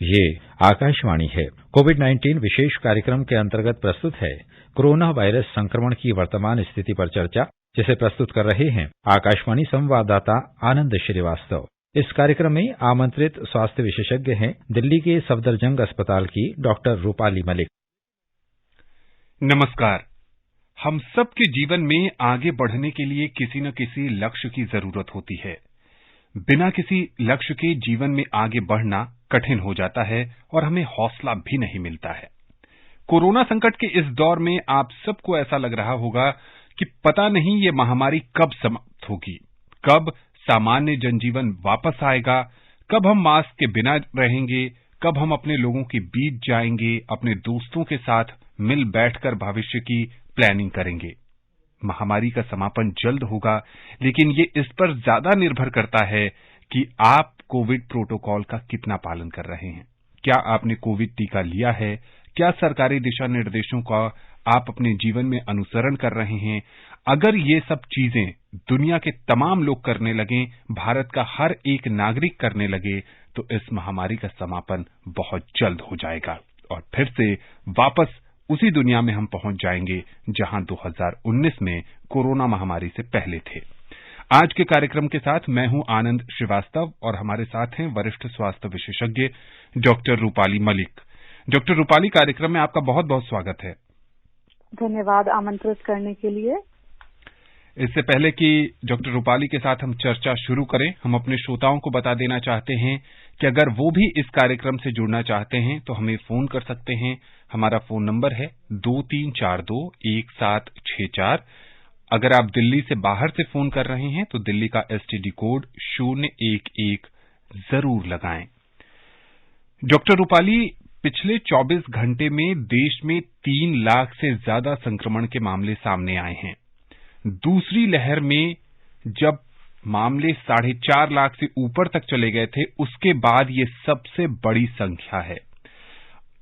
ये आकाशवाणी है। कोविड-19 विशेष कार्यक्रम के अंतर्गत प्रस्तुत है कोरोना वायरस संक्रमण की वर्तमान स्थिति पर चर्चा, जिसे प्रस्तुत कर रहे हैं आकाशवाणी संवाददाता आनंद श्रीवास्तव। इस कार्यक्रम में आमंत्रित स्वास्थ्य विशेषज्ञ हैं दिल्ली के सफदरजंग अस्पताल की डॉक्टर रूपाली मलिक। नमस्कार। हम सबके जीवन में आगे बढ़ने के लिए किसी न किसी लक्ष्य की जरूरत होती है। बिना किसी लक्ष्य के जीवन में आगे बढ़ना कठिन हो जाता है और हमें हौसला भी नहीं मिलता है। कोरोना संकट के इस दौर में आप सबको ऐसा लग रहा होगा कि पता नहीं ये महामारी कब समाप्त होगी, कब सामान्य जनजीवन वापस आएगा, कब हम मास्क के बिना रहेंगे, कब हम अपने लोगों के बीच जाएंगे, अपने दोस्तों के साथ मिल बैठकर भविष्य की प्लानिंग करेंगे। महामारी का समापन जल्द होगा, लेकिन ये इस पर ज्यादा निर्भर करता है कि आप कोविड प्रोटोकॉल का कितना पालन कर रहे हैं। क्या आपने कोविड टीका लिया है? क्या सरकारी दिशा निर्देशों का आप अपने जीवन में अनुसरण कर रहे हैं? अगर ये सब चीजें दुनिया के तमाम लोग करने लगें, भारत का हर एक नागरिक करने लगे, तो इस महामारी का समापन बहुत जल्द हो जाएगा और फिर से वापस उसी दुनिया में हम पहुंच जाएंगे जहां 2019 में कोरोना महामारी से पहले थे। आज के कार्यक्रम के साथ मैं हूं आनंद श्रीवास्तव और हमारे साथ हैं वरिष्ठ स्वास्थ्य विशेषज्ञ डॉक्टर रूपाली मलिक। डॉक्टर रूपाली, कार्यक्रम में आपका बहुत बहुत स्वागत है। धन्यवाद आमंत्रित करने के लिए। इससे पहले कि डॉक्टर रूपाली के साथ हम चर्चा शुरू करें, हम अपने श्रोताओं को बता देना चाहते हैं कि अगर वो भी इस कार्यक्रम से जुड़ना चाहते हैं तो हमें फोन कर सकते हैं। हमारा फोन नंबर है 23421764। अगर आप दिल्ली से बाहर से फोन कर रहे हैं तो दिल्ली का एसटीडी कोड 011 जरूर लगाएं। डॉक्टर रूपाली, पिछले 24 घंटे में देश में 3 लाख से ज्यादा संक्रमण के मामले सामने आए हैं। दूसरी लहर में जब मामले 4.5 लाख से ऊपर तक चले गए थे, उसके बाद ये सबसे बड़ी संख्या है।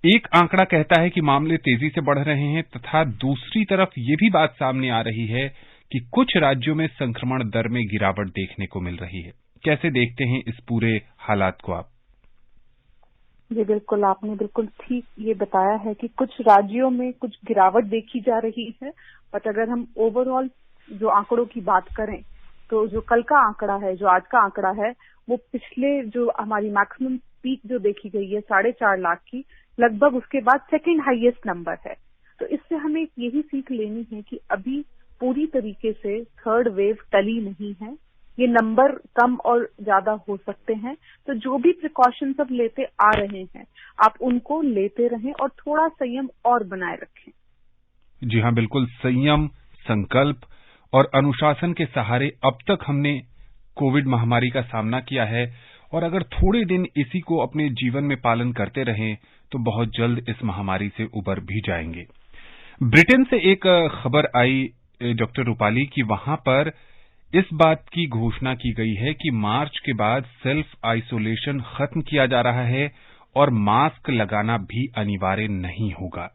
एक आंकड़ा कहता है कि मामले तेजी से बढ़ रहे हैं, तथा दूसरी तरफ ये भी बात सामने आ रही है कि कुछ राज्यों में संक्रमण दर में गिरावट देखने को मिल रही है। कैसे देखते हैं इस पूरे हालात को आप? जी बिल्कुल, आपने बिल्कुल ठीक ये बताया है कि कुछ राज्यों में कुछ गिरावट देखी जा रही है, बट अगर हम ओवरऑल जो आंकड़ों की बात करें तो जो कल का आंकड़ा है, जो आज का आंकड़ा है, वो पिछले जो हमारी मैक्सिमम पीक जो देखी गई है 4.5 लाख की, लगभग उसके बाद सेकंड हाईएस्ट नंबर है। तो इससे हमें यही सीख लेनी है कि अभी पूरी तरीके से थर्ड वेव टली नहीं है। ये नंबर कम और ज्यादा हो सकते हैं, तो जो भी प्रिकॉशन सब लेते आ रहे हैं आप उनको लेते रहें और थोड़ा संयम और बनाए रखें। जी हाँ, बिल्कुल। संयम, संकल्प और अनुशासन के सहारे अब तक हमने कोविड महामारी का सामना किया है, और अगर थोड़े दिन इसी को अपने जीवन में पालन करते रहें तो बहुत जल्द इस महामारी से उबर भी जाएंगे। ब्रिटेन से एक खबर आई डॉक्टर रूपाली कि वहां पर इस बात की घोषणा की गई है कि मार्च के बाद सेल्फ आइसोलेशन खत्म किया जा रहा है और मास्क लगाना भी अनिवार्य नहीं होगा।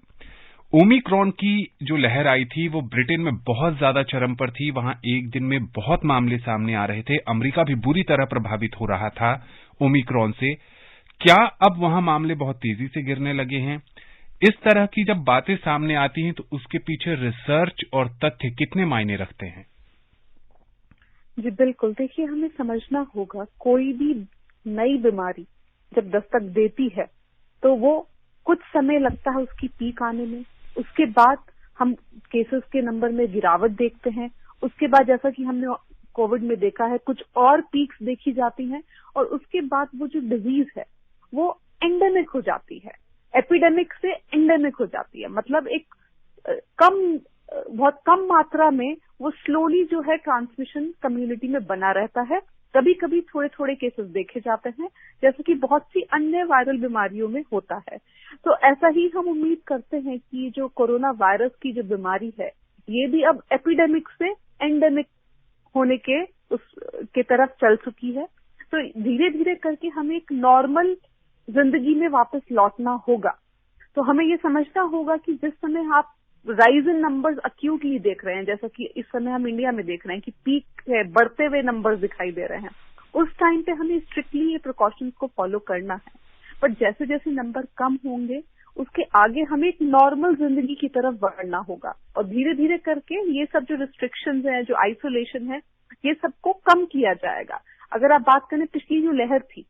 ओमिक्रॉन की जो लहर आई थी वो ब्रिटेन में बहुत ज्यादा चरम पर थी। वहां एक दिन में बहुत मामले सामने आ रहे थे। अमेरिका भी बुरी तरह प्रभावित हो रहा था ओमिक्रॉन से। क्या अब वहां मामले बहुत तेजी से गिरने लगे हैं? इस तरह की जब बातें सामने आती हैं तो उसके पीछे रिसर्च और तथ्य कितने मायने रखते हैं? जी बिल्कुल, देखिए हमें समझना होगा, कोई भी नई बीमारी जब दस्तक देती है तो वो कुछ समय लगता है उसकी पीक आने में। उसके बाद हम केसेस के नंबर में गिरावट देखते हैं। उसके बाद जैसा कि हमने कोविड में देखा है, कुछ और पीक्स देखी जाती हैं, और उसके बाद वो जो डिजीज है वो एंडेमिक हो जाती है। एपिडेमिक से एंडेमिक हो जाती है, मतलब एक बहुत कम मात्रा में वो स्लोली जो है ट्रांसमिशन कम्युनिटी में बना रहता है। कभी कभी थोड़े थोड़े केसेस देखे जाते हैं, जैसे कि बहुत सी अन्य वायरल बीमारियों में होता है। तो ऐसा ही हम उम्मीद करते हैं कि जो कोरोना वायरस की जो बीमारी है, ये भी अब एपिडेमिक से एंडेमिक होने के तरफ चल चुकी है। तो धीरे धीरे करके हमें एक नॉर्मल जिंदगी में वापस लौटना होगा। तो हमें ये समझना होगा कि जिस समय आप राइज इन नंबर्स अक्यूटली देख रहे हैं, जैसा कि इस समय हम इंडिया में देख रहे हैं कि पीक है, बढ़ते हुए नंबर्स दिखाई दे रहे हैं, उस टाइम पे हमें स्ट्रिक्टली ये प्रिकॉशंस को फॉलो करना है। बट जैसे जैसे नंबर कम होंगे उसके आगे हमें एक नॉर्मल जिंदगी की तरफ बढ़ना होगा और धीरे धीरे करके ये सब जो रिस्ट्रिक्शंस हैं, जो आइसोलेशन है, ये सबको कम किया जाएगा। अगर आप बात करें पिछली जो लहर थी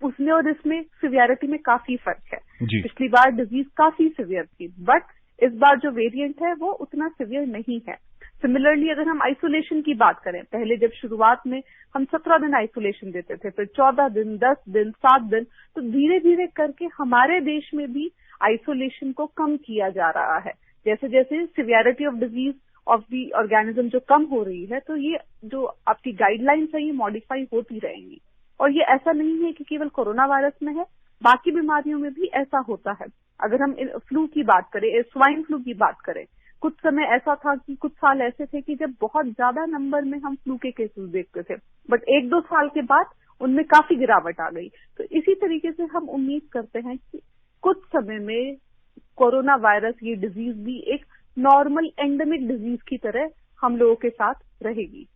उसमें और इसमें सिवियरिटी में काफी फर्क है। पिछली बार डिजीज काफी सिवियर थी, बट इस बार जो वेरिएंट है वो उतना सिवियर नहीं है। सिमिलरली अगर हम आइसोलेशन की बात करें, पहले जब शुरुआत में हम 17 दिन आइसोलेशन देते थे, फिर 14 दिन, 10 दिन, 7 दिन, तो धीरे धीरे करके हमारे देश में भी आइसोलेशन को कम किया जा रहा है। जैसे जैसे severity of disease of the organism जो कम हो रही है, तो ये जो आपकी गाइडलाइंस है ये मॉडिफाई होती रहेंगी। और ये ऐसा नहीं है कि केवल कोरोना वायरस में है, बाकी बीमारियों में भी ऐसा होता है। अगर हम फ्लू की बात करें, स्वाइन फ्लू की बात करें, कुछ समय ऐसा था कि कुछ साल ऐसे थे कि जब बहुत ज्यादा नंबर में हम फ्लू के केसेस देखते थे, बट 1-2 साल के बाद उनमें काफी गिरावट आ गई। तो इसी तरीके से हम उम्मीद करते हैं कि कुछ समय में कोरोना वायरस ये डिजीज भी एक नॉर्मल एंडेमिक डिजीज की तरह हम लोगों के साथ रहेगी।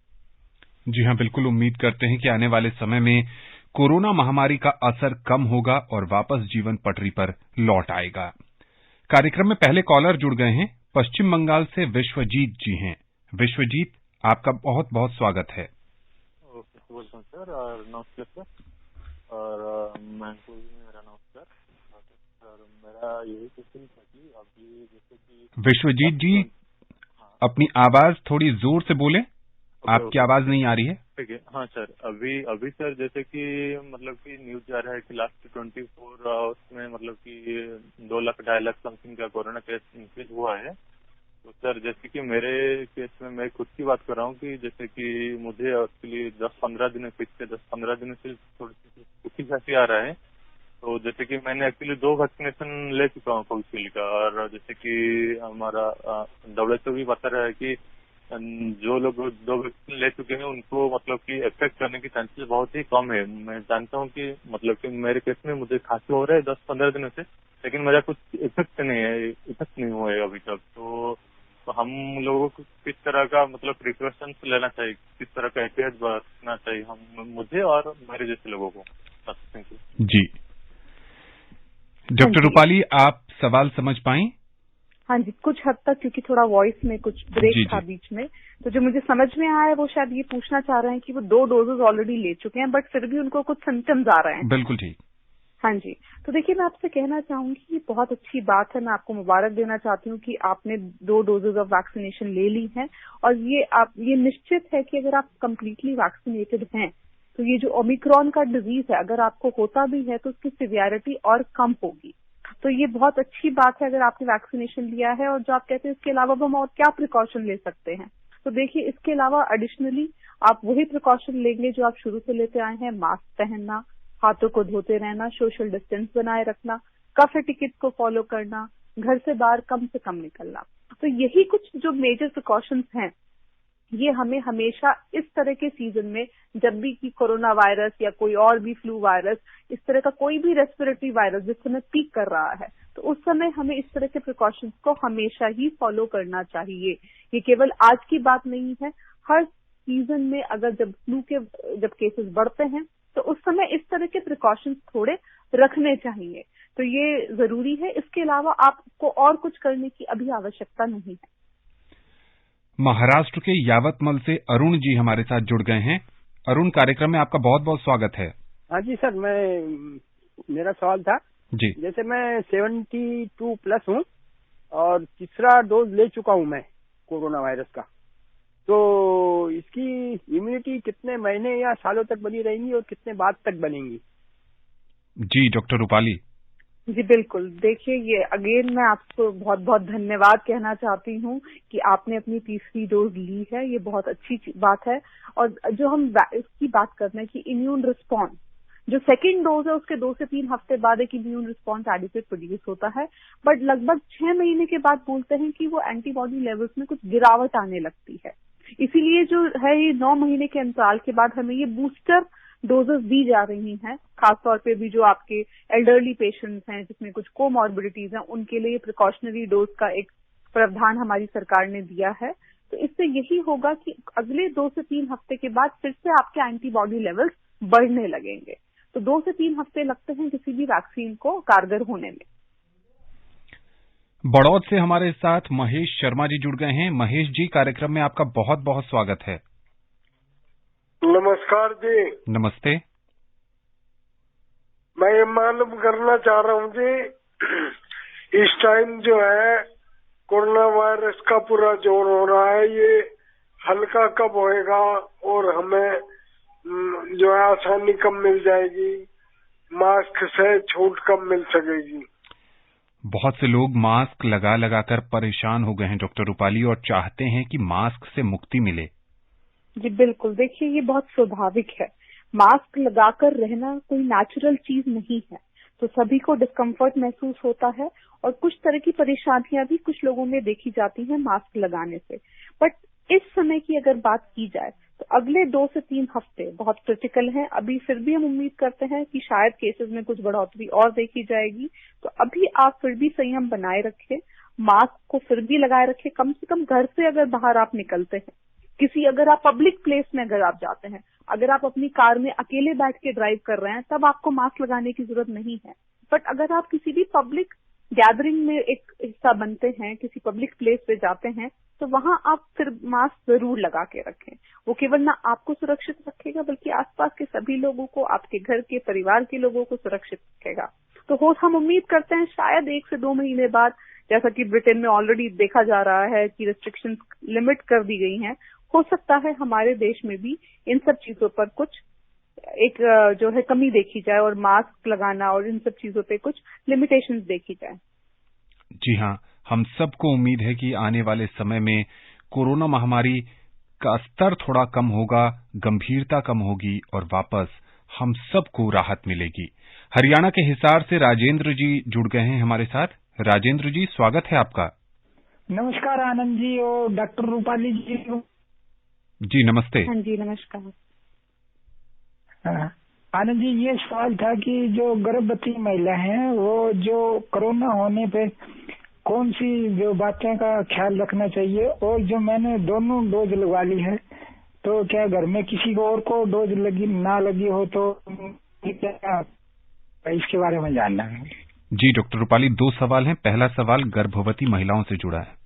जी हाँ, बिल्कुल उम्मीद करते हैं कि आने वाले समय में कोरोना महामारी का असर कम होगा और वापस जीवन पटरी पर लौट आएगा। कार्यक्रम में पहले कॉलर जुड़ गए हैं। पश्चिम बंगाल से विश्वजीत जी हैं। विश्वजीत, आपका बहुत बहुत स्वागत है। वेलकम सर, और नमस्कार सर, और मैनपुर में मेरा नमस्कार सर। मेरा यही क्वेश्चन था कि अभी जैसे कि विश्वजीत जी, अपनी आवाज थोड़ी जोर से बोले, आपकी आवाज नहीं आ रही है। ठीक है, हाँ सर। अभी सर जैसे कि मतलब कि न्यूज जा रहा है कि लास्ट 24 आवर्स में मतलब कि 2 लाख 2.5 लाख समथिंग का कोरोना केस इंक्रीज हुआ है। तो सर जैसे कि मेरे केस में मैं खुद की बात कर रहा हूँ कि जैसे कि मुझे एक्चुअली 10-15 दिन पिछले 10-15 दिन से थोड़ी सी उठी खांसी आ रहा है। तो जैसे कि मैंने एक्चुअली 2 वैक्सीनेशन ले चुका हूँ कोविशील्ड का, और जैसे कि हमारा WHO भी बता रहा है कि जो लोग 2 वैक्सीन ले चुके हैं उनको मतलब कि इफेक्ट करने की चांसेस बहुत ही कम है। मैं जानता हूँ कि मतलब कि मेरे केस में मुझे खांसी हो रहा है 10-15 दिनों से, लेकिन मेरा कुछ इफेक्ट नहीं हुआ है अभी तक। तो हम लोगों को किस तरह का मतलब प्रिकॉशंस लेना चाहिए, किस तरह का एहतियात बरतना चाहिए मुझे और मेरे जैसे लोगों को? थैंक यू जी। डॉक्टर रूपाली, आप सवाल समझ पाई? हाँ जी, कुछ हद तक, क्योंकि थोड़ा वॉइस में कुछ ब्रेक था बीच में। तो जो मुझे समझ में आया है वो शायद ये पूछना चाह रहे हैं कि वो 2 डोजेज ऑलरेडी ले चुके हैं, बट फिर भी उनको कुछ सिम्टम्स आ रहे हैं। बिल्कुल ठीक। हाँ जी, तो देखिए मैं आपसे कहना चाहूंगी ये बहुत अच्छी बात है। मैं आपको मुबारक देना चाहती हूँ कि आपने 2 डोजेज ऑफ वैक्सीनेशन ले ली हैं, और ये निश्चित है कि अगर आप कम्प्लीटली वैक्सीनेटेड हैं तो ये जो ओमिक्रॉन का डिजीज है, अगर आपको होता भी है तो उसकी सिवियरिटी और कम होगी। तो ये बहुत अच्छी बात है अगर आपने वैक्सीनेशन लिया है। और जो आप कहते हैं इसके अलावा हम और क्या प्रिकॉशन ले सकते हैं, तो देखिए इसके अलावा एडिशनली आप वही प्रिकॉशन लेंगे जो आप शुरू से लेते आए हैं। मास्क पहनना, हाथों को धोते रहना, सोशल डिस्टेंस बनाए रखना, कफ एटिकेट को फॉलो करना, घर से बाहर कम से कम निकलना। तो यही कुछ जो मेजर प्रिकॉशंस हैं ये हमें हमेशा इस तरह के सीजन में, जब भी कि कोरोना वायरस या कोई और भी फ्लू वायरस, इस तरह का कोई भी रेस्पिरेटरी वायरस जिस समय पीक कर रहा है, तो उस समय हमें इस तरह के प्रिकॉशंस को हमेशा ही फॉलो करना चाहिए। ये केवल आज की बात नहीं है, हर सीजन में अगर जब फ्लू के जब केसेस बढ़ते हैं तो उस समय इस तरह के प्रिकॉशंस थोड़े रखने चाहिए। तो ये जरूरी है। इसके अलावा आपको और कुछ करने की अभी आवश्यकता नहीं है। महाराष्ट्र के यावतमल से अरुण जी हमारे साथ जुड़ गए हैं। अरुण, कार्यक्रम में आपका बहुत बहुत स्वागत है। हाँ जी सर, मेरा सवाल था जी। जैसे मैं 72 प्लस हूँ और तीसरा डोज ले चुका हूँ मैं कोरोना वायरस का, तो इसकी इम्यूनिटी कितने महीने या सालों तक बनी रहेंगी और कितने बाद तक बनेंगी? जी डॉक्टर रूपाली। जी बिल्कुल, देखिए ये अगेन मैं आपको बहुत बहुत धन्यवाद कहना चाहती हूँ कि आपने अपनी तीसरी डोज ली है। ये बहुत अच्छी बात है। और जो हम इसकी बात कर रहे हैं कि इम्यून रिस्पॉन्स, जो सेकेंड डोज है उसके 2 से 3 हफ्ते बाद एक इम्यून रिस्पॉन्स एडिक्वेट प्रोड्यूस होता है, बट लगभग 6 महीने के बाद बोलते हैं कि वो एंटीबॉडी लेवल्स में कुछ गिरावट आने लगती है। इसीलिए जो है ये 9 महीने के अंतराल के बाद हमें ये बूस्टर डोजेस दी जा रही हैं। खासतौर पे भी जो आपके एल्डरली पेशेंट्स हैं जिसमें कुछ कोमॉर्बिडिटीज हैं, उनके लिए प्रिकॉशनरी डोज का एक प्रावधान हमारी सरकार ने दिया है। तो इससे यही होगा कि अगले 2 से 3 हफ्ते के बाद फिर से आपके एंटीबॉडी लेवल्स बढ़ने लगेंगे। तो 2 से 3 हफ्ते लगते हैं किसी भी वैक्सीन को कारगर होने में। बड़ौद से हमारे साथ महेश शर्मा जी जुड़ गए हैं। महेश जी, कार्यक्रम में आपका बहुत बहुत स्वागत है। नमस्कार जी। नमस्ते। मैं ये मालूम करना चाह रहा हूँ जी, इस टाइम जो है कोरोना वायरस का पूरा जोर हो रहा है, ये हल्का कब होएगा और हमें जो है आसानी कब मिल जाएगी, मास्क से छूट कब मिल सकेगी? बहुत से लोग मास्क लगा लगाकर परेशान हो गए हैं डॉक्टर रूपाली, और चाहते हैं कि मास्क से मुक्ति मिले। जी बिल्कुल, देखिए ये बहुत स्वाभाविक है। मास्क लगाकर रहना कोई नेचुरल चीज नहीं है, तो सभी को डिस्कम्फर्ट महसूस होता है और कुछ तरह की परेशानियां भी कुछ लोगों में देखी जाती हैं मास्क लगाने से। बट इस समय की अगर बात की जाए तो अगले 2 से 3 हफ्ते बहुत क्रिटिकल हैं। अभी फिर भी हम उम्मीद करते हैं कि शायद केसेस में कुछ बढ़ोतरी और देखी जाएगी, तो अभी आप फिर भी संयम बनाए रखें, मास्क को फिर भी लगाए रखें। कम से कम घर से अगर बाहर आप निकलते हैं, अगर आप पब्लिक प्लेस में अगर आप जाते हैं, अगर आप अपनी कार में अकेले बैठ के ड्राइव कर रहे हैं, तब आपको मास्क लगाने की जरूरत नहीं है। बट अगर आप किसी भी पब्लिक गैदरिंग में एक हिस्सा बनते हैं, किसी पब्लिक प्लेस पे जाते हैं, तो वहां आप फिर मास्क जरूर लगा के रखें। वो केवल ना आपको सुरक्षित रखेगा बल्कि आसपास के सभी लोगों को, आपके घर के परिवार के लोगों को सुरक्षित रखेगा। तो हम उम्मीद करते हैं शायद 1 से 2 महीने बाद, जैसा कि ब्रिटेन में ऑलरेडी देखा जा रहा है कि रिस्ट्रिक्शंस लिमिट कर दी गई हैं, हो सकता है हमारे देश में भी इन सब चीजों पर कुछ एक जो है कमी देखी जाए और मास्क लगाना और इन सब चीजों पे कुछ लिमिटेशंस देखी जाए। जी हाँ, हम सबको उम्मीद है कि आने वाले समय में कोरोना महामारी का स्तर थोड़ा कम होगा, गंभीरता कम होगी और वापस हम सबको राहत मिलेगी। हरियाणा के हिसार से राजेंद्र जी जुड़ गए हैं हमारे साथ। राजेंद्र जी, स्वागत है आपका। नमस्कार आनंद जी और डॉक्टर रूपाली जी। जी नमस्ते। हाँ जी, नमस्कार। आनंद जी, ये सवाल था कि जो गर्भवती महिला हैं वो जो कोरोना होने पे कौन सी जो बातें का ख्याल रखना चाहिए, और जो मैंने दोनों डोज लगवा ली है, तो क्या घर में किसी को और को डोज ना लगी हो तो क्या, इसके बारे में जानना है। जी डॉक्टर रूपाली, 2 सवाल हैं। पहला सवाल गर्भवती महिलाओं से जुड़ा है।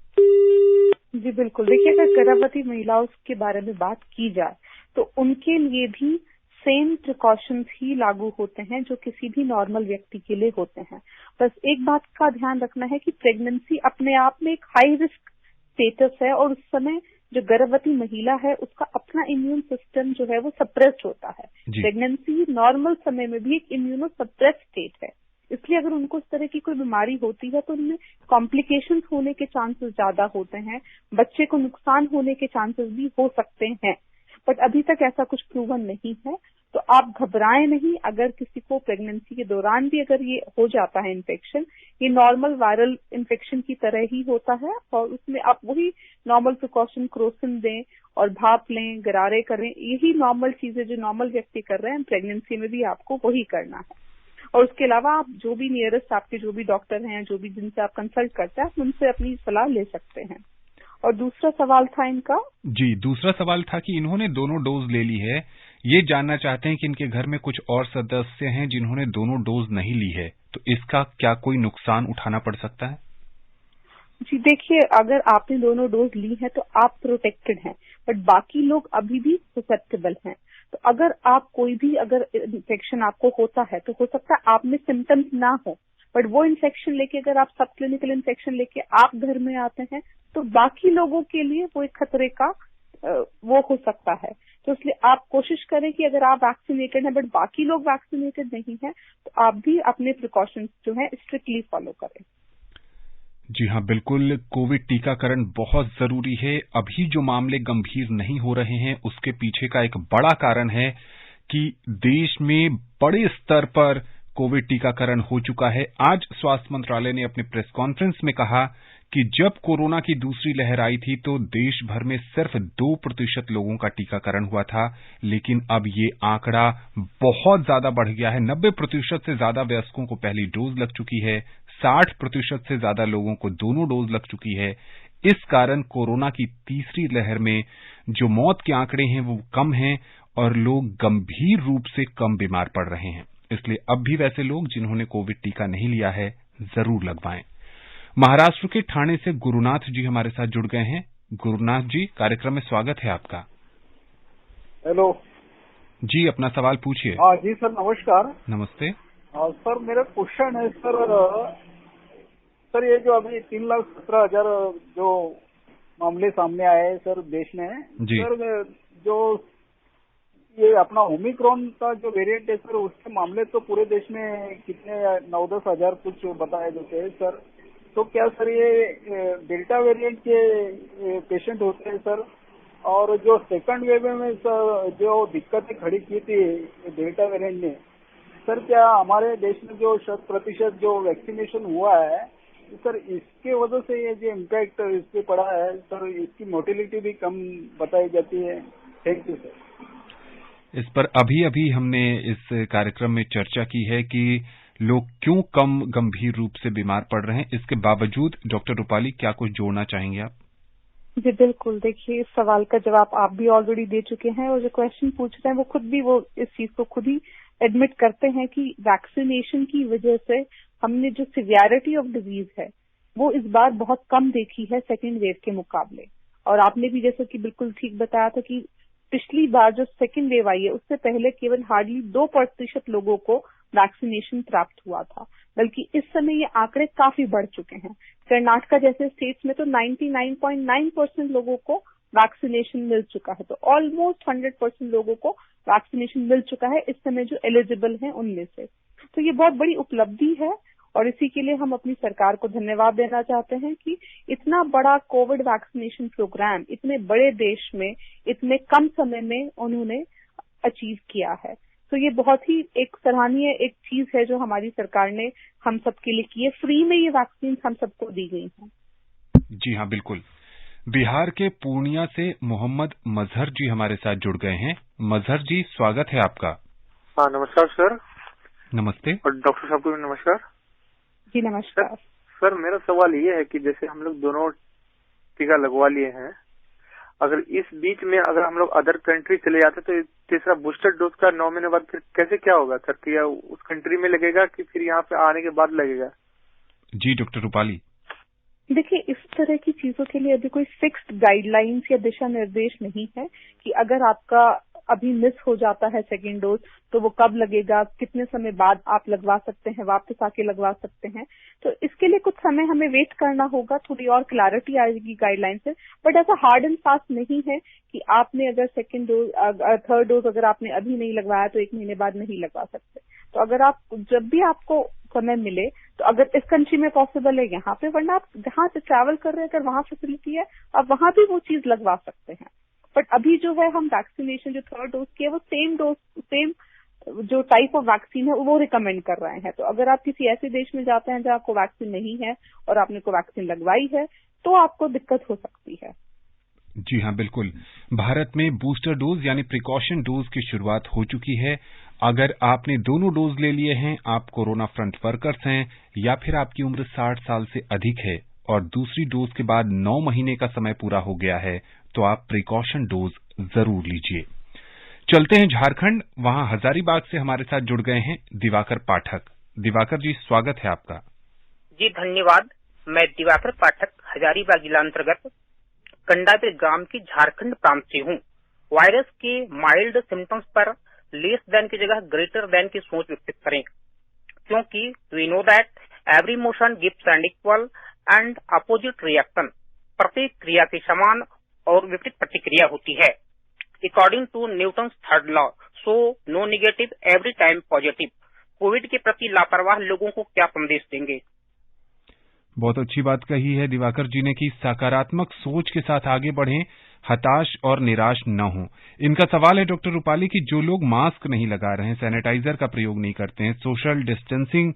जी बिल्कुल, देखिए अगर गर्भवती महिलाओं के बारे में बात की जाए तो उनके लिए भी सेम प्रिकॉशंस ही लागू होते हैं जो किसी भी नॉर्मल व्यक्ति के लिए होते हैं। बस एक बात का ध्यान रखना है कि प्रेगनेंसी अपने आप में एक हाई रिस्क स्टेटस है और उस समय जो गर्भवती महिला है उसका अपना इम्यून सिस्टम जो है वो सप्रेस्ड होता है। प्रेगनेंसी नॉर्मल समय में भी एक इम्यूनो सप्रेस्ड स्टेट है, इसलिए अगर उनको इस तरह की कोई बीमारी होती है तो उनमें कॉम्प्लिकेशंस होने के चांसेस ज्यादा होते हैं, बच्चे को नुकसान होने के चांसेस भी हो सकते हैं। बट अभी तक ऐसा कुछ प्रूवन नहीं है, तो आप घबराएं नहीं। अगर किसी को प्रेगनेंसी के दौरान भी अगर ये हो जाता है इन्फेक्शन, ये नॉर्मल वायरल इन्फेक्शन की तरह ही होता है और उसमें आप वही नॉर्मल प्रिकॉशन, क्रोसिन दें और भाप लें, गरारे करें, यही नॉर्मल चीजें जो नॉर्मल व्यक्ति कर रहे हैं प्रेगनेंसी में भी आपको वही करना है। और उसके अलावा आप जो भी नियरेस्ट आपके जो भी डॉक्टर हैं, जो भी जिनसे आप कंसल्ट करते हैं, उनसे अपनी सलाह ले सकते हैं। और दूसरा सवाल था इनका। जी, दूसरा सवाल था कि इन्होंने दोनों डोज ले ली है, ये जानना चाहते हैं कि इनके घर में कुछ और सदस्य हैं जिन्होंने दोनों डोज नहीं ली है, तो इसका क्या कोई नुकसान उठाना पड़ सकता है? जी देखिए, अगर आपने दोनों डोज ली है तो आप प्रोटेक्टेड हैं, बट बाकी लोग अभी भी ससेप्टेबल हैं। तो अगर आप कोई भी अगर इन्फेक्शन आपको होता है तो हो सकता है आप में सिम्टम्स ना हो, बट वो इन्फेक्शन लेके अगर आप सब क्लिनिकल इन्फेक्शन लेके आप घर में आते हैं तो बाकी लोगों के लिए वो एक खतरे का वो हो सकता है। तो इसलिए आप कोशिश करें कि अगर आप वैक्सीनेटेड हैं बट बाकी लोग वैक्सीनेटेड नहीं है तो आप भी अपने प्रिकॉशंस जो है स्ट्रिक्टली फॉलो करें। जी हाँ, बिल्कुल, कोविड टीकाकरण बहुत जरूरी है। अभी जो मामले गंभीर नहीं हो रहे हैं उसके पीछे का एक बड़ा कारण है कि देश में बड़े स्तर पर कोविड टीकाकरण हो चुका है। आज स्वास्थ्य मंत्रालय ने अपने प्रेस कॉन्फ्रेंस में कहा कि जब कोरोना की दूसरी लहर आई थी तो देश भर में सिर्फ 2% लोगों का टीकाकरण हुआ था, लेकिन अब ये आंकड़ा बहुत ज्यादा बढ़ गया है। 90% से ज्यादा वयस्कों को पहली डोज लग चुकी है, 60% से ज्यादा लोगों को दोनों डोज लग चुकी है। इस कारण कोरोना की तीसरी लहर में जो मौत के आंकड़े हैं वो कम हैं और लोग गंभीर रूप से कम बीमार पड़ रहे हैं। इसलिए अब भी वैसे लोग जिन्होंने कोविड टीका नहीं लिया है जरूर लगवाएं। महाराष्ट्र के ठाणे से गुरुनाथ जी हमारे साथ जुड़ गए हैं। गुरुनाथ जी, कार्यक्रम में स्वागत है आपका। हेलो जी, अपना सवाल पूछिए। हाँ जी सर, नमस्कार। नमस्ते। सर मेरा क्वेश्चन है सर ये जो अभी 3,17,000 जो मामले सामने आए हैं सर देश में जी। सर, जो ये अपना ओमिक्रॉन का जो वेरिएंट है सर, उसके मामले तो पूरे देश में कितने 9-10 हजार कुछ बताए जाते हैं सर। तो क्या सर ये डेल्टा वेरिएंट के पेशेंट होते हैं सर? और जो सेकंड वेव में सर जो दिक्कतें खड़ी की थी डेल्टा वेरिएंट ने सर, क्या हमारे देश में जो 100% जो वैक्सीनेशन हुआ है सर, इसके वजह से ये जो इम्पैक्ट इस पे पड़ा है सर, इसकी मोर्टेलिटी भी कम बताई जाती है? Thank you sir. इस पर अभी हमने इस कार्यक्रम में चर्चा की है कि लोग क्यों कम गंभीर रूप से बीमार पड़ रहे हैं। इसके बावजूद डॉक्टर रूपाली, क्या कुछ जोड़ना चाहेंगे आप? जी बिल्कुल, देखिए इस सवाल का जवाब आप भी ऑलरेडी दे चुके हैं और जो क्वेश्चन पूछ रहे हैं वो खुद भी वो इस चीज को खुद ही एडमिट करते हैं कि वैक्सीनेशन की वजह से हमने जो सिवियरिटी ऑफ डिजीज है वो इस बार बहुत कम देखी है सेकेंड वेव के मुकाबले। और आपने भी जैसे कि बिल्कुल ठीक बताया था कि पिछली बार जो सेकेंड वेव आई है उससे पहले केवल हार्डली 2% लोगों को वैक्सीनेशन प्राप्त हुआ था, बल्कि इस समय ये आंकड़े काफी बढ़ चुके हैं। कर्नाटका जैसे स्टेट्स में तो 99.9% लोगों को वैक्सीनेशन मिल चुका है, तो ऑलमोस्ट 100% लोगों को वैक्सीनेशन मिल चुका है इस समय जो एलिजिबल हैं उनमें से। तो ये बहुत बड़ी उपलब्धि है और इसी के लिए हम अपनी सरकार को धन्यवाद देना चाहते हैं कि इतना बड़ा कोविड वैक्सीनेशन प्रोग्राम इतने बड़े देश में इतने कम समय में उन्होंने अचीव किया है। तो ये बहुत ही एक सराहनीय एक चीज है जो हमारी सरकार ने हम सबके लिए की है। फ्री में ये वैक्सीन हम सबको दी गई हैं। जी हाँ, बिल्कुल। बिहार के पूर्णिया से मोहम्मद मजहर जी हमारे साथ जुड़ गए हैं। मजहर जी, स्वागत है आपका। हाँ, नमस्कार सर। नमस्ते। और डॉक्टर साहब को भी नमस्कार। जी नमस्कार। सर मेरा सवाल ये है कि जैसे हम लोग दोनों टीका लगवा लिए हैं, अगर इस बीच में अगर हम लोग अदर कंट्री चले जाते तो तीसरा बूस्टर डोज का 9 महीने बाद फिर कैसे क्या होगा सर? क्या उस कंट्री में लगेगा कि फिर यहाँ पे आने के बाद लगेगा? जी डॉक्टर रूपाली। देखिए, इस तरह की चीजों के लिए अभी कोई फिक्स्ड गाइडलाइंस या दिशा निर्देश नहीं है कि अगर आपका अभी मिस हो जाता है सेकेंड डोज तो वो कब लगेगा, कितने समय बाद आप लगवा सकते हैं, वापस आके लगवा सकते हैं। तो इसके लिए कुछ समय हमें वेट करना होगा, थोड़ी और क्लैरिटी आएगी गाइडलाइन से। बट ऐसा हार्ड एंड फास्ट नहीं है कि आपने अगर सेकेंड डोज थर्ड डोज अगर आपने अभी नहीं लगवाया तो 1 महीने बाद नहीं लगवा सकते। तो अगर आप जब भी आपको समय मिले तो अगर इस कंट्री में पॉसिबल है यहाँ पे, वरना आप जहाँ से ट्रैवल कर रहे हैं अगर वहाँ फैसिलिटी है आप वहाँ भी वो चीज लगवा सकते हैं। बट अभी जो है हम वैक्सीनेशन जो थर्ड डोज की है वो सेम जो टाइप ऑफ वैक्सीन है वो रिकमेंड कर रहे हैं। तो अगर आप किसी ऐसे देश में जाते हैं जहाँ आपको वैक्सीन नहीं है और आपने को वैक्सीन लगवाई है तो आपको दिक्कत हो सकती है। जी हाँ, बिल्कुल। भारत में बूस्टर डोज यानी प्रिकॉशन डोज की शुरुआत हो चुकी है। अगर आपने दोनों डोज ले लिए हैं, आप कोरोना फ्रंट वर्कर्स हैं या फिर आपकी उम्र 60 साल से अधिक है और दूसरी डोज के बाद 9 महीने का समय पूरा हो गया है, तो आप प्रिकॉशन डोज जरूर लीजिए। चलते हैं झारखंड, वहां हजारीबाग से हमारे साथ जुड़ गए हैं दिवाकर पाठक। दिवाकर जी, स्वागत है आपका। जी धन्यवाद। मैं दिवाकर पाठक हजारीबाग जिला अंतर्गत कंडाबिल ग्राम की झारखंड प्रांत से हूँ। वायरस के माइल्ड सिम्टम्स पर लेस देन की जगह ग्रेटर देन की सोच विकसित करें, क्योंकि we know that every motion gives an equal and opposite reaction. प्रत्येक क्रिया की समान और विपरीत प्रतिक्रिया होती है। According to Newton's third law, so no negative every time positive. Covid के प्रति लापरवाह लोगों को क्या संदेश देंगे? बहुत अच्छी बात कही है दिवाकर जी ने कि सकारात्मक सोच के साथ आगे बढ़ें, हताश और निराश न हो। इनका सवाल है डॉक्टर रूपाली कि जो लोग मास्क नहीं लगा रहे हैं, सैनिटाइजर का प्रयोग नहीं करते हैं, सोशल डिस्टेंसिंग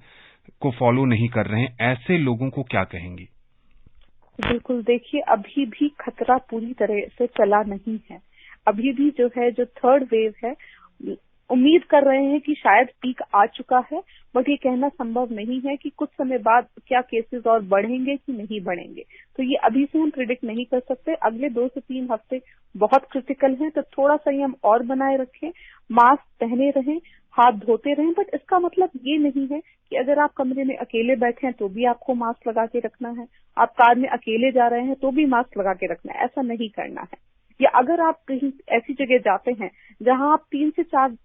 को फॉलो नहीं कर रहे हैं, ऐसे लोगों को क्या कहेंगी? बिल्कुल, देखिए अभी भी खतरा पूरी तरह से चला नहीं है। अभी भी जो है जो थर्ड वेव है उम्मीद कर रहे हैं कि शायद पीक आ चुका है, बट ये कहना संभव नहीं है कि कुछ समय बाद क्या केसेस और बढ़ेंगे कि नहीं बढ़ेंगे। तो ये अभी से हम प्रिडिक्ट नहीं कर सकते। अगले 2 से 3 हफ्ते बहुत क्रिटिकल हैं, तो थोड़ा संयम और बनाए रखें, मास्क पहने रहें, हाथ धोते रहें। बट इसका मतलब ये नहीं है कि अगर आप कमरे में अकेले बैठे हैं तो भी आपको मास्क लगा के रखना है, आप कार में अकेले जा रहे हैं तो भी मास्क लगा के रखना है, ऐसा नहीं करना है। या अगर आप कहीं ऐसी जगह जाते हैं जहां आप 3 से 4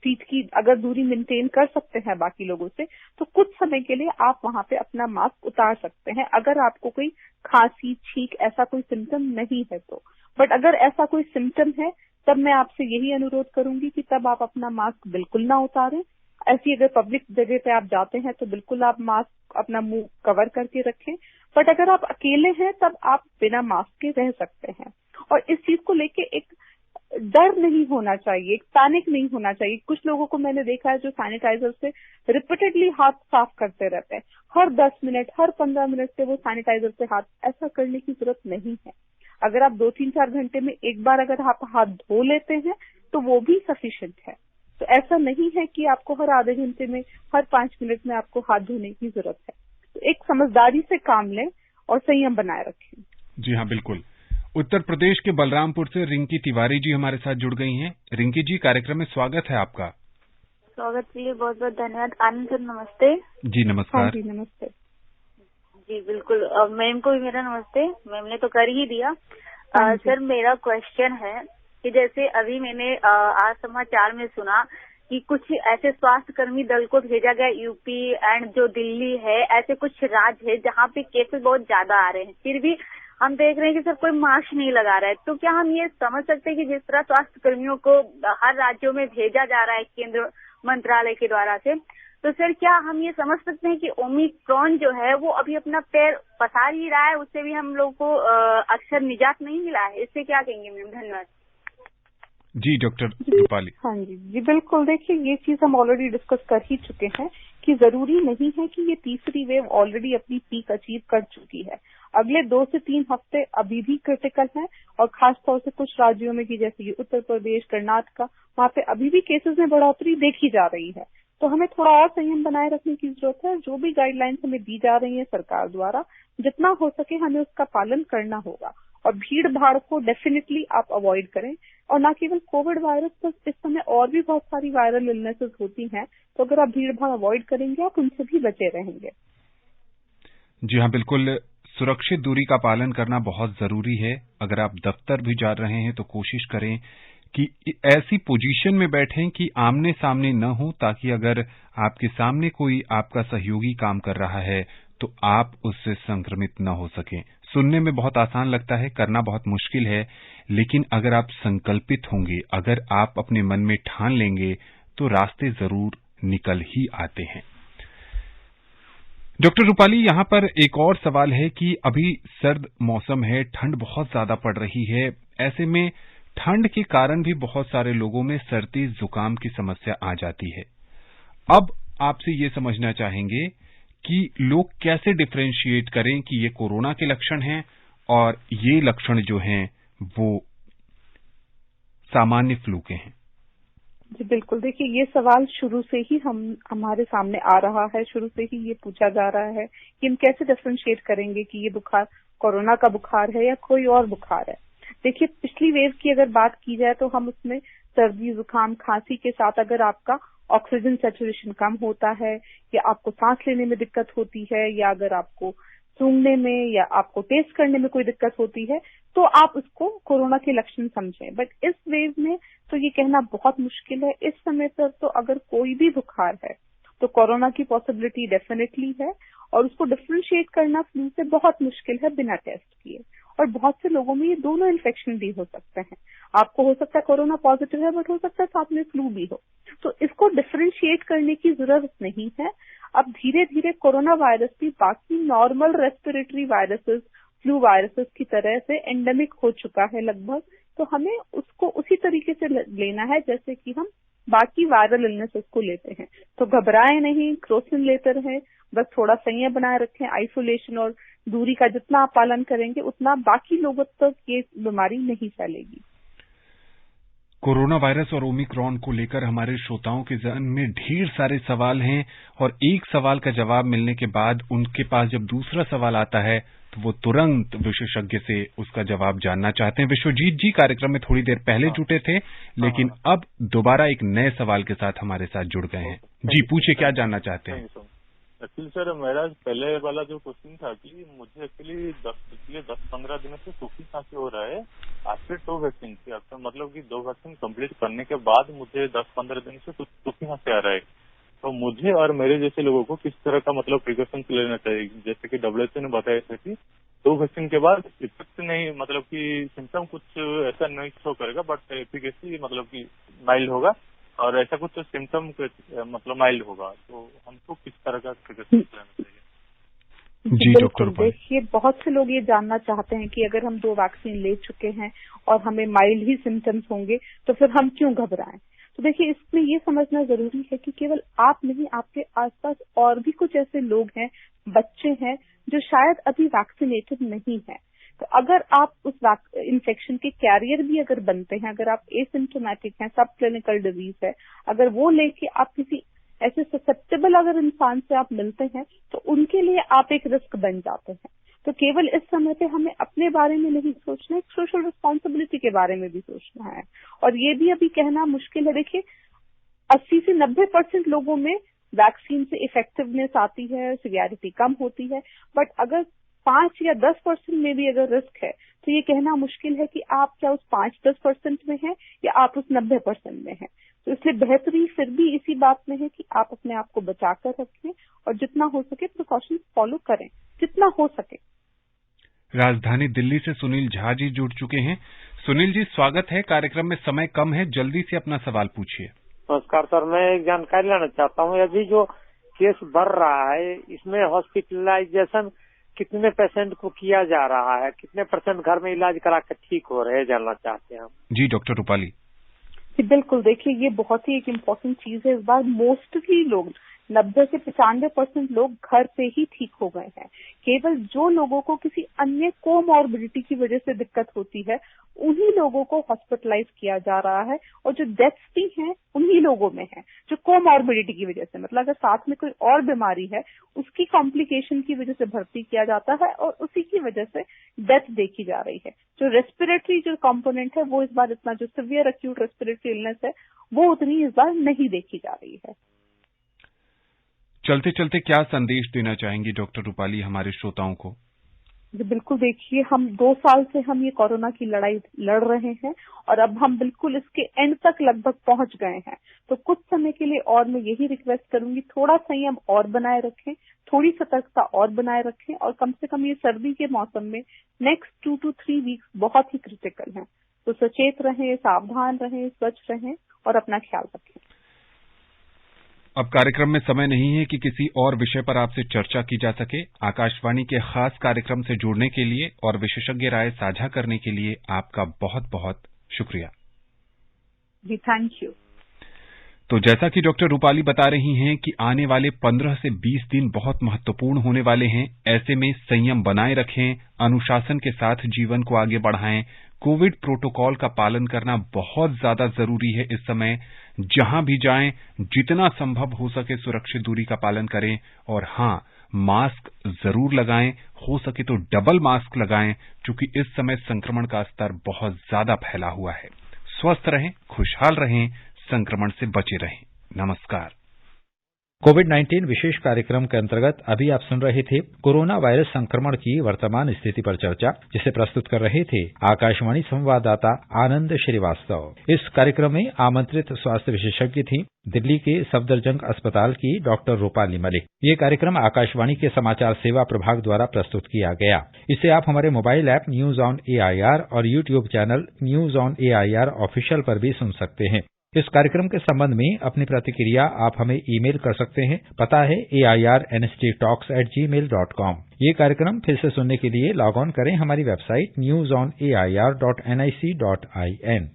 फीट की अगर दूरी मेंटेन कर सकते हैं बाकी लोगों से, तो कुछ समय के लिए आप वहां पे अपना मास्क उतार सकते हैं, अगर आपको कोई खांसी, छींक ऐसा कोई सिम्टम नहीं है तो। बट अगर ऐसा कोई सिम्टम है तब मैं आपसे यही अनुरोध करूंगी कि तब आप अपना मास्क बिल्कुल ना उतारें। ऐसी अगर पब्लिक जगह पे आप जाते हैं तो बिल्कुल आप मास्क अपना मुंह कवर करके रखें। बट अगर आप अकेले हैं तब आप बिना मास्क के रह सकते हैं। और इस चीज को लेके एक डर नहीं होना चाहिए, एक पैनिक नहीं होना चाहिए। कुछ लोगों को मैंने देखा है जो सैनिटाइजर से रिपीटेडली हाथ साफ करते रहते हैं, हर 10 मिनट, हर 15 मिनट से वो सैनिटाइजर से हाथ, ऐसा करने की जरूरत नहीं है। अगर आप 2-3-4 घंटे में एक बार अगर आप हाथ धो लेते हैं तो वो भी सफिशिएंट है। तो ऐसा नहीं है कि आपको हर आधे घंटे में, हर 5 मिनट में आपको हाथ धोने की जरूरत है। तो एक समझदारी से काम लें और संयम बनाए रखें। जी हाँ, बिल्कुल। उत्तर प्रदेश के बलरामपुर से रिंकी तिवारी जी हमारे साथ जुड़ गई हैं। रिंकी जी, कार्यक्रम में स्वागत है आपका। स्वागत के लिए बहुत बहुत धन्यवाद। आनंद सर नमस्ते। जी नमस्कार। हाँ जी नमस्ते। जी बिल्कुल, मैम को भी मेरा नमस्ते। मैम ने तो कर ही दिया। सर मेरा क्वेश्चन है कि जैसे अभी मैंने आज समाचार में सुना कि कुछ ऐसे स्वास्थ्य कर्मी दल को भेजा गया यूपी एंड जो दिल्ली है, ऐसे कुछ राज्य है जहाँ पे केसेस बहुत ज्यादा आ रहे हैं, फिर भी हम देख रहे हैं कि सर कोई मास्क नहीं लगा रहा है। तो क्या हम ये समझ सकते हैं कि जिस तरह स्वास्थ्य कर्मियों को हर राज्यों में भेजा जा रहा है केंद्र मंत्रालय के द्वारा से, तो सर क्या हम ये समझ सकते हैं कि ओमिक्रॉन जो है वो अभी अपना पैर पसार ही रहा है, उससे भी हम लोग को अक्सर निजात नहीं मिला है? इससे क्या कहेंगे मैम? धन्यवाद। जी डॉक्टर रूपाली। हाँ जी बिल्कुल। देखिए, ये चीज हम ऑलरेडी डिस्कस कर ही चुके हैं कि जरूरी नहीं है कि ये तीसरी वेव ऑलरेडी अपनी पीक अचीव कर चुकी है। अगले 2 से 3 हफ्ते अभी भी क्रिटिकल हैं, और खासतौर से कुछ राज्यों में कि जैसे कि उत्तर प्रदेश, कर्नाटका, वहाँ पे अभी भी केसेस में बढ़ोतरी देखी जा रही है। तो हमें थोड़ा और संयम बनाए रखने की जरूरत है। जो भी गाइडलाइंस हमें दी जा रही है सरकार द्वारा, जितना हो सके हमें उसका पालन करना होगा। और भीड़ भाड़ को डेफिनेटली आप अवॉइड करें। और न केवल कोविड वायरस, तो इस समय और भी बहुत सारी वायरल इलनेसेस होती हैं, तो अगर आप भीड़ भाड़ अवॉइड करेंगे आप उनसे भी बचे रहेंगे। जी हाँ, बिल्कुल। सुरक्षित दूरी का पालन करना बहुत जरूरी है। अगर आप दफ्तर भी जा रहे हैं तो कोशिश करें कि ऐसी पोजीशन में बैठें कि आमने सामने न हो, ताकि अगर आपके सामने कोई आपका सहयोगी काम कर रहा है तो आप उससे संक्रमित न हो सकें। सुनने में बहुत आसान लगता है, करना बहुत मुश्किल है, लेकिन अगर आप संकल्पित होंगे, अगर आप अपने मन में ठान लेंगे तो रास्ते जरूर निकल ही आते हैं। डॉक्टर रूपाली, यहाँ पर एक और सवाल है कि अभी सर्द मौसम है, ठंड बहुत ज्यादा पड़ रही है। ऐसे में ठंड के कारण भी बहुत सारे लोगों में सर्दी जुकाम की समस्या आ जाती है। अब आपसे ये समझना चाहेंगे कि लोग कैसे डिफरेंशिएट करें कि ये कोरोना के लक्षण हैं और ये लक्षण जो हैं वो सामान्य फ्लू के हैं। जी बिल्कुल। देखिए, ये सवाल शुरू से ही हमारे सामने आ रहा है, शुरू से ही ये पूछा जा रहा है कि हम कैसे डिफरेंशिएट करेंगे कि ये बुखार कोरोना का बुखार है या कोई और बुखार है। देखिए, पिछली वेव की अगर बात की जाए तो हम उसमें सर्दी, जुकाम, खांसी के साथ अगर आपका ऑक्सीजन सैचुरेशन कम होता है, या आपको सांस लेने में दिक्कत होती है, या अगर आपको सूंघने में या आपको टेस्ट करने में कोई दिक्कत होती है, तो आप उसको कोरोना के लक्षण समझें। बट इस वेव में तो ये कहना बहुत मुश्किल है। इस समय पर तो अगर कोई भी बुखार है तो कोरोना की पॉसिबिलिटी डेफिनेटली है, और उसको डिफरेंशिएट करना फ्लू से बहुत मुश्किल है बिना टेस्ट किए। और बहुत से लोगों में ये दोनों इन्फेक्शन भी हो सकते हैं। आपको हो सकता है कोरोना पॉजिटिव है, बट हो सकता है साथ में फ्लू भी हो। तो इसको डिफरेंशिएट करने की जरूरत नहीं है। अब धीरे धीरे कोरोना वायरस भी बाकी normal respiratory viruses, flu viruses की तरह से एंडेमिक हो चुका है लगभग। तो हमें उसको उसी तरीके से लेना है जैसे कि हम बाकी वायरल इलनेसेस को लेते हैं। तो घबराएं नहीं, क्रोसिन लेते रहें, बस थोड़ा संयम बनाए रखें। आइसोलेशन और दूरी का जितना आप पालन करेंगे उतना बाकी लोगों तक ये बीमारी नहीं फैलेगी। कोरोना वायरस और ओमिक्रॉन को लेकर हमारे श्रोताओं के जहन में ढेर सारे सवाल हैं और एक सवाल का जवाब मिलने के बाद उनके पास जब दूसरा सवाल आता है तो वो तुरंत विशेषज्ञ से उसका जवाब जानना चाहते हैं। विश्वजीत जी कार्यक्रम में थोड़ी देर पहले जुटे थे, लेकिन अब दोबारा एक नए सवाल के साथ हमारे साथ जुड़ गए हैं। जी पूछिए, क्या जानना चाहते हैं? एक्चुअली सर, मेरा पहले वाला जो क्वेश्चन था कि मुझे एक्चुअली 10-15 दिनों से सूखी खांसी हो रहा है आफ्टर 2 वैक्सीन से। आपका मतलब कि 2 वैक्सीन कंप्लीट करने के बाद मुझे 10-15 दिन से सूखी खांसी आ रहा है। तो मुझे और मेरे जैसे लोगों को किस तरह का मतलब प्रिकॉशन लेना चाहिए? जैसे कि WHO ने बताया था कि 2 वैक्सीन के बाद इफेक्ट नहीं, मतलब कि सिम्टम कुछ ऐसा नहीं शो करेगा, बट एफिकेसी मतलब कि माइल्ड होगा और ऐसा कुछ सिम्टम मतलब माइल्ड होगा। तो हमको किस तरह का प्रिकॉशन लेना चाहिए? जी डॉक्टर, देखिए बहुत से लोग ये जानना चाहते हैं कि अगर हम 2 वैक्सीन ले चुके हैं और हमें माइल्ड ही सिम्टम्स होंगे तो फिर हम क्यों घबराएं। तो देखिए इसमें ये समझना जरूरी है कि केवल आप नहीं, आपके आसपास और भी कुछ ऐसे लोग हैं, बच्चे हैं जो शायद अभी वैक्सीनेटेड नहीं है। तो अगर आप उस इन्फेक्शन के कैरियर भी अगर बनते हैं, अगर आप एसिम्प्टोमेटिक हैं, सब क्लिनिकल डिजीज है, अगर वो लेके आप किसी ऐसे ससेप्टेबल अगर इंसान से आप मिलते हैं तो उनके लिए आप एक रिस्क बन जाते हैं। तो केवल इस समय पे हमें अपने बारे में नहीं सोचना है, सोशल रिस्पॉन्सिबिलिटी के बारे में भी सोचना है। और ये भी अभी कहना मुश्किल है। देखिए 80 से 90% लोगों में वैक्सीन से इफेक्टिवनेस आती है, सिवियरिटी कम होती है, बट अगर 5 या 10% में भी अगर रिस्क है तो ये कहना मुश्किल है कि आप क्या उस 5-10% में हैं या आप उस 90% में हैं। तो इसलिए बेहतरी फिर भी इसी बात में है कि आप अपने आप को बचा कर रखें और जितना हो सके प्रिकॉशंस फॉलो करें, जितना हो सके। राजधानी दिल्ली से सुनील झा जी जुड़ चुके हैं। सुनील जी स्वागत है कार्यक्रम में, समय कम है, जल्दी से अपना सवाल पूछिए। नमस्कार सर, मैं एक जानकारी लेना चाहता हूँ। अभी जो केस बढ़ रहा है इसमें हॉस्पिटलाइजेशन कितने पेशेंट को किया जा रहा है, कितने % घर में इलाज करा कर ठीक हो रहे हैं, जानना चाहते हैं हम। जी डॉक्टर रूपाली। जी बिल्कुल, देखिए ये बहुत ही एक इम्पोर्टेंट चीज है। इस बार मोस्टली लोग 90 से 95% लोग घर पे ही ठीक हो गए हैं। केवल जो लोगों को किसी अन्य कोमॉर्बिडिटी की वजह से दिक्कत होती है उन्हीं लोगों को हॉस्पिटलाइज किया जा रहा है, और जो डेथ्स भी हैं उन्हीं लोगों में है जो कोमॉर्बिडिटी की वजह से, मतलब अगर साथ में कोई और बीमारी है उसकी कॉम्प्लिकेशन की वजह से भर्ती किया जाता है और उसी की वजह से डेथ देखी जा रही है। जो रेस्पिरेटरी जो कंपोनेंट है वो इस बार इतना, जो सिवियर एक्यूट रेस्पिरेटरी इलनेस है वो उतनी इस बार नहीं देखी जा रही है। चलते चलते क्या संदेश देना चाहेंगी डॉक्टर रूपाली हमारे श्रोताओं को? जी बिल्कुल, देखिए हम 2 साल से हम ये कोरोना की लड़ाई लड़ रहे हैं और अब हम बिल्कुल इसके एंड तक लगभग पहुंच गए हैं। तो कुछ समय के लिए और मैं यही रिक्वेस्ट करूंगी, थोड़ा संयम और बनाए रखें, थोड़ी सतर्कता और बनाए रखें, और कम से कम ये सर्दी के मौसम में नेक्स्ट 2 to 3 वीक्स बहुत ही क्रिटिकल हैं। तो सचेत रहें, सावधान रहें, स्वच्छ रहें और अपना ख्याल रखें। अब कार्यक्रम में समय नहीं है कि किसी और विषय पर आपसे चर्चा की जा सके। आकाशवाणी के खास कार्यक्रम से जुड़ने के लिए और विशेषज्ञ राय साझा करने के लिए आपका बहुत बहुत शुक्रिया। जी थैंक यू। तो जैसा कि डॉक्टर रूपाली बता रही हैं कि आने वाले 15 से 20 दिन बहुत महत्वपूर्ण होने वाले हैं। ऐसे में संयम बनाए रखें, अनुशासन के साथ जीवन को आगे बढ़ाएं। कोविड प्रोटोकॉल का पालन करना बहुत ज्यादा जरूरी है इस समय। जहां भी जाएं जितना संभव हो सके सुरक्षित दूरी का पालन करें, और हां, मास्क जरूर लगाएं, हो सके तो डबल मास्क लगाएं, क्योंकि इस समय संक्रमण का स्तर बहुत ज्यादा फैला हुआ है। स्वस्थ रहें, खुशहाल रहें, संक्रमण से बचे रहें। नमस्कार। कोविड-19 विशेष कार्यक्रम के अंतर्गत अभी आप सुन रहे थे कोरोना वायरस संक्रमण की वर्तमान स्थिति पर चर्चा, जिसे प्रस्तुत कर रहे थे आकाशवाणी संवाददाता आनंद श्रीवास्तव। इस कार्यक्रम में आमंत्रित स्वास्थ्य विशेषज्ञ थी दिल्ली के सफदरजंग अस्पताल की डॉक्टर रूपाली मलिक। ये कार्यक्रम आकाशवाणी के समाचार सेवा प्रभाग द्वारा प्रस्तुत किया गया। इसे आप हमारे mobile app news on AIR और YouTube channel news on AIR official पर भी सुन सकते हैं। इस कार्यक्रम के संबंध में अपनी प्रतिक्रिया आप हमें ईमेल कर सकते हैं। पता है airnsttalks@gmail.com। ये कार्यक्रम फिर से सुनने के लिए लॉग ऑन करें हमारी वेबसाइट newsonair.nic.in।